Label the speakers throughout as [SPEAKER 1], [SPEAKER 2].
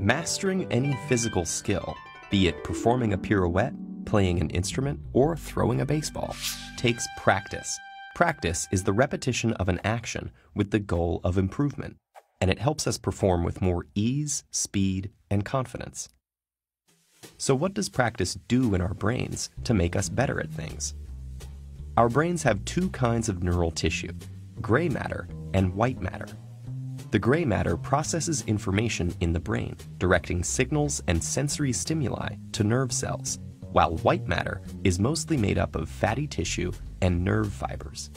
[SPEAKER 1] Mastering any physical skill, be it performing a pirouette, playing an instrument, or throwing a baseball, takes practice. Practice is the repetition of an action with the goal of improvement, and it helps us perform with more ease, speed, and confidence. So what does practice do in our brains to make us better at things? Our brains have two kinds of neural tissue, gray matter and white matter. The gray matter processes information in the brain, directing signals and sensory stimuli to nerve cells, while white matter is mostly made up of fatty tissue and nerve fibers.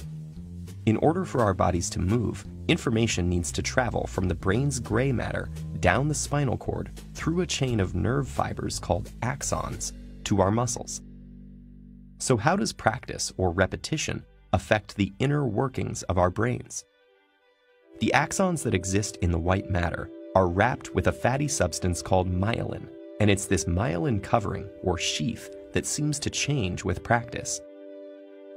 [SPEAKER 1] In order for our bodies to move, information needs to travel from the brain's gray matter down the spinal cord through a chain of nerve fibers called axons to our muscles. So how does practice or repetition affect the inner workings of our brains? The axons that exist in the white matter are wrapped with a fatty substance called myelin, and it's this myelin covering, or sheath, that seems to change with practice.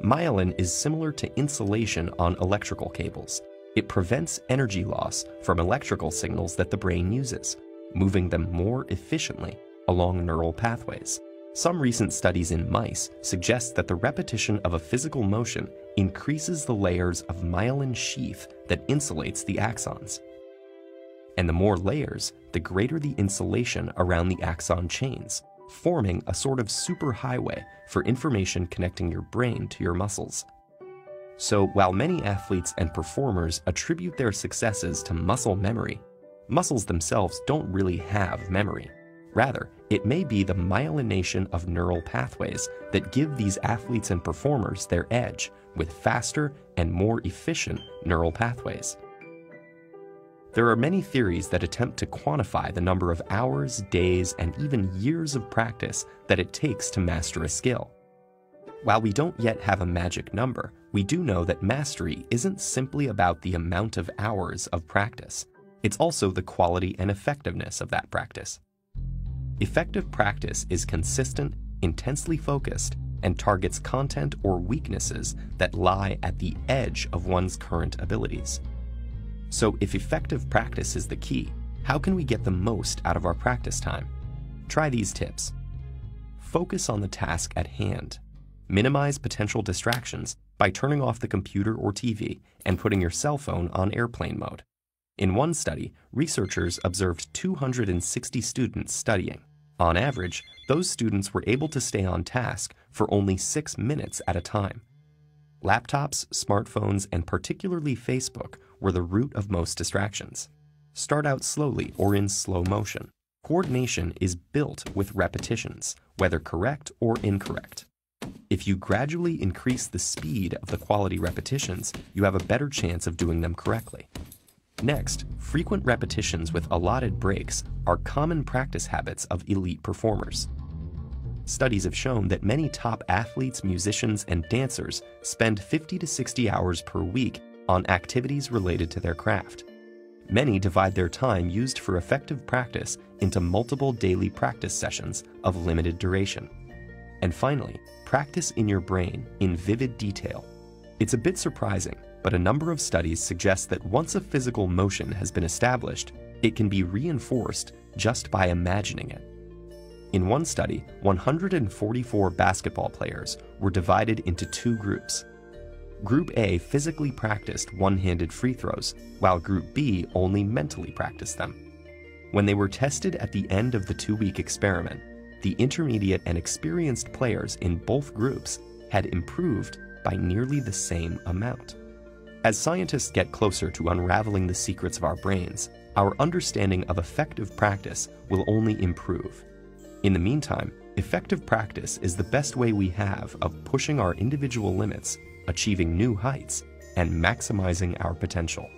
[SPEAKER 1] Myelin is similar to insulation on electrical cables. It prevents energy loss from electrical signals that the brain uses, moving them more efficiently along neural pathways. Some recent studies in mice suggest that the repetition of a physical motion increases the layers of myelin sheath that insulates the axons. And the more layers, the greater the insulation around the axon chains, forming a sort of superhighway for information connecting your brain to your muscles. So while many athletes and performers attribute their successes to muscle memory, muscles themselves don't really have memory. Rather, it may be the myelination of neural pathways that give these athletes and performers their edge with faster and more efficient neural pathways. There are many theories that attempt to quantify the number of hours, days, and even years of practice that it takes to master a skill. While we don't yet have a magic number, we do know that mastery isn't simply about the amount of hours of practice. It's also the quality and effectiveness of that practice. Effective practice is consistent, intensely focused, and targets content or weaknesses that lie at the edge of one's current abilities. So if effective practice is the key, how can we get the most out of our practice time? Try these tips. Focus on the task at hand. Minimize potential distractions by turning off the computer or TV and putting your cell phone on airplane mode. In one study, researchers observed 260 students studying. On average, those students were able to stay on task for only 6 minutes at a time. Laptops, smartphones, and particularly Facebook were the root of most distractions. Start out slowly or in slow motion. Coordination is built with repetitions, whether correct or incorrect. If you gradually increase the speed of the quality repetitions, you have a better chance of doing them correctly. Next, frequent repetitions with allotted breaks are common practice habits of elite performers. Studies have shown that many top athletes, musicians, and dancers spend 50 to 60 hours per week on activities related to their craft. Many divide their time used for effective practice into multiple daily practice sessions of limited duration. And finally, practice in your brain in vivid detail. It's a bit surprising, but a number of studies suggest that once a physical motion has been established, it can be reinforced just by imagining it. In one study, 144 basketball players were divided into two groups. Group A physically practiced one-handed free throws, while Group B only mentally practiced them. When they were tested at the end of the 2-week experiment, the intermediate and experienced players in both groups had improved by nearly the same amount. As scientists get closer to unraveling the secrets of our brains, our understanding of effective practice will only improve. In the meantime, effective practice is the best way we have of pushing our individual limits, achieving new heights, and maximizing our potential.